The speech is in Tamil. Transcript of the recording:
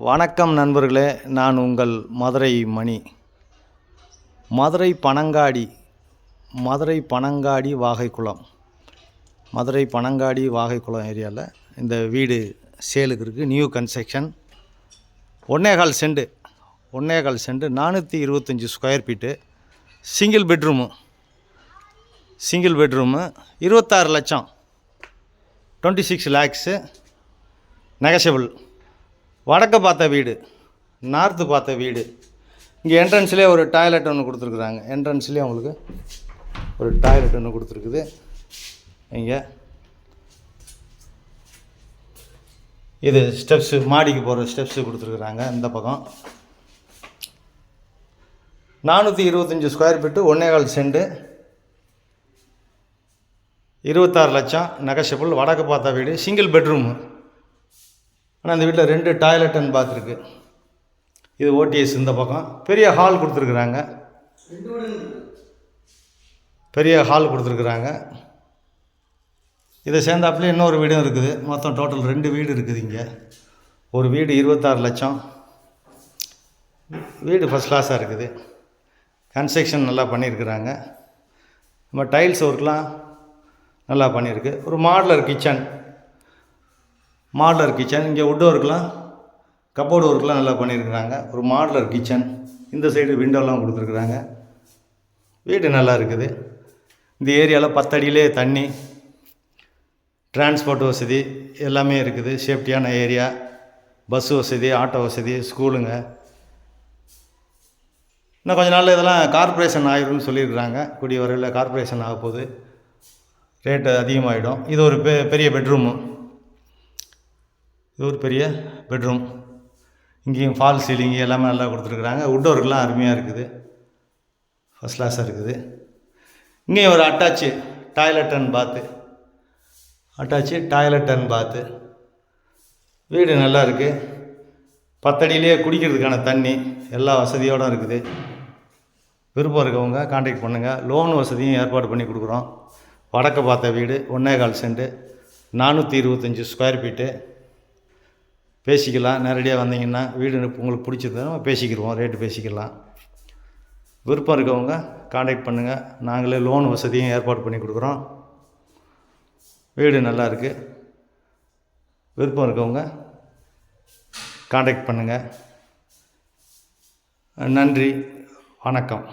வணக்கம் நண்பர்களே, நான் உங்கள் மதுரை மணி. மதுரை பனங்காடி வாகைக்குளம் ஏரியாவில் இந்த வீடு சேலுக்கு இருக்குது. New construction, 1.25 cent 425 square feet, single bedroom 26 லட்சம், 26 லேக்ஸு, நெகஷியபிள். வடக்கு பார்த்த வீடு, நார்த்து பார்த்த வீடு. இங்கே என்ட்ரன்ஸ்லேயே ஒரு டாய்லெட் ஒன்று கொடுத்துருக்குறாங்க. என்ட்ரன்ஸ்லேயே அவங்களுக்கு ஒரு டாய்லெட் ஒன்று கொடுத்துருக்குது. இங்கே இது ஸ்டெப்ஸு, மாடிக்கு போகிற ஸ்டெப்ஸு கொடுத்துருக்குறாங்க. இந்த பக்கம் 425 ஸ்கொயர் ஃபீட்டு, 1.25 சென்ட், 26 லட்சம், நெகஷியபிள். வடக்கு பார்த்த வீடு, சிங்கிள் பெட்ரூமு. ஆனால் இந்த வீட்டில் 2 டாய்லெட் அண்ட் பாத் இருக்குது. இது ஓடிஎஸ். இந்த பக்கம் பெரிய ஹால் கொடுத்துருக்குறாங்க. இதை சேர்ந்தாப்புலேயே இன்னொரு வீடும் இருக்குது. மொத்தம் டோட்டல் 2 வீடு இருக்குது. இங்கே ஒரு வீடு 26 லட்சம். வீடு ஃபஸ்ட் கிளாஸாக இருக்குது. கன்ஸ்ட்ரக்ஷன் நல்லா பண்ணியிருக்கிறாங்க. நம்ம டைல்ஸ் ஒர்க்லாம் நல்லா பண்ணியிருக்கு. ஒரு மாடலர் கிச்சன். இங்கே வுட் ஒர்க்லாம், கப்போர்டு ஒர்க்லாம் நல்லா பண்ணியிருக்கிறாங்க. ஒரு மாடலர் கிச்சன். இந்த சைடு விண்டோலாம் கொடுத்துருக்குறாங்க. வீடு நல்லா இருக்குது. இந்த ஏரியாவில் 10 அடியிலே தண்ணி, டிரான்ஸ்போர்ட் வசதி எல்லாமே இருக்குது. சேஃப்டியான ஏரியா, பஸ் வசதி, ஆட்டோ வசதி, ஸ்கூலுங்க. இன்னும் கொஞ்ச நாளில் இதெல்லாம் கார்ப்பரேஷன் ஆகிடும்னு சொல்லியிருக்கிறாங்க. கூடிய வரையில் கார்ப்பரேஷன் ஆக போகுது, ரேட்டு அதிகமாகிடும். இது ஒரு பெரிய பெட்ரூமு. இங்கேயும் ஃபால் சீலிங்கு எல்லாமே நல்லா கொடுத்துருக்குறாங்க. வுட் ஒர்க்லாம் அருமையாக இருக்குது, ஃபஸ்ட் கிளாஸாக இருக்குது. இங்கேயும் ஒரு அட்டாச்சு டாய்லெட் அண்ட் பாத்து. வீடு நல்லா இருக்குது. 10 அடியிலே குடிக்கிறதுக்கான தண்ணி எல்லா வசதியோடு இருக்குது. விருப்பம் இருக்கவங்க கான்டாக்ட் பண்ணுங்கள். லோன் வசதியும் ஏற்பாடு பண்ணி கொடுக்குறோம். வடக்கு பார்த்த வீடு, 1.25 சென்ட், 425 ஸ்கொயர் ஃபீட்டு. பேசிக்கலாம். நேரடியாக வந்தீங்கன்னா வீடு உங்களுக்கு பிடிச்சிருந்தா பேசிக்கிடுவோம், ரேட்டு பேசிக்கலாம். விருப்பம் இருக்கவங்க கான்டாக்ட் பண்ணுங்கள். நாங்களே லோன் வசதியும் ஏற்பாடு பண்ணி கொடுக்குறோம். வீடு நல்லா இருக்குது. விருப்பம் இருக்கவங்க கான்டாக்ட் பண்ணுங்கள். நன்றி, வணக்கம்.